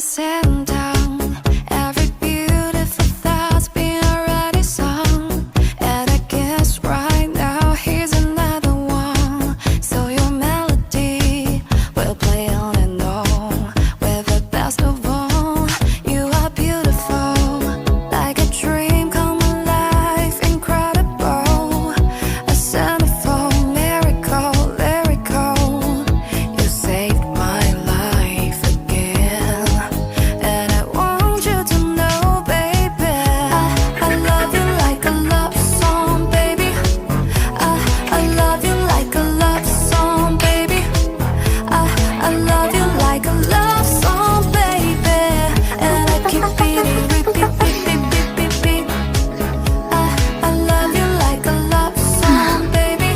Sitting down, every beautiful thought's been already sung. And I guess right now here's another one. So your melody will play on and on. With the best of all, you are beautiful, like a dream come alive, incredible. A centerfold miracle, lyrical. You saved my life again. And I want you to know, baby, I love you like a love song, baby. I love you like a love song, baby. I love you like a love song, baby. And I keep beating, repeat, repeat, repeat, repeat. I love you like a love song, baby.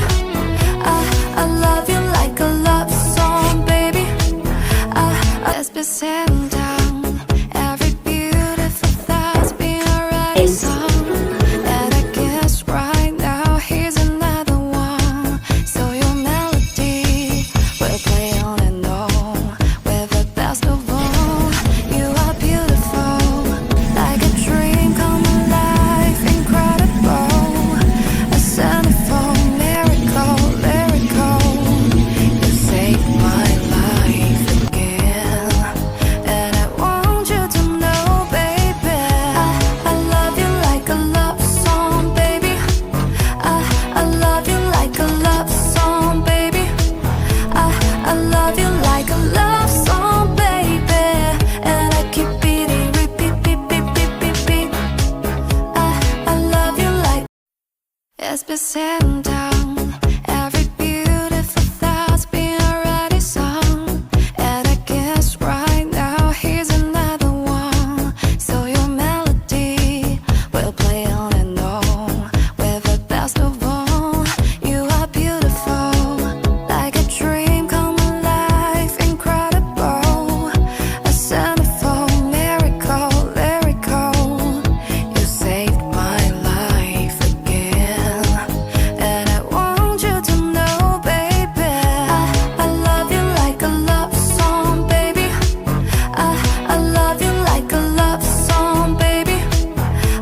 I love you like a love song, baby. Let's be sitting down, every beautiful thought's been already sung. And I guess right now here's another one. So your melody will play on and on. With the best of all, you are beautiful, like a dream come alive, incredible. A centerfold miracle, lyrical. You saved my life again. And I want you to know, baby, I love you like a love song, baby. I love you like a love song, baby. I love you like a love song, baby. And I keep beating, repeat, repeat, repeat, repeat. I love you like. It's been sitting down, every beautiful thought's been already sung. And I guess right now here's another one. So your melody will play on and on. With the best of all, you are beautiful, like a dream come alive, incredible. A centerfold miracle, lyrical. You saved my life again. And I want you to know, baby, I love you like a love song, baby. I love you like a love song, baby.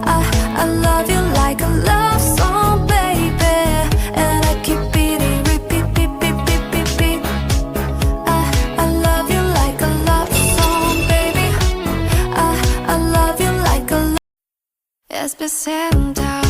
I love you like a love song, baby. And I keep beating, repeat, repeat, repeat, repeat. I love you like a love song, baby. I love you like a love. It's been sitting down.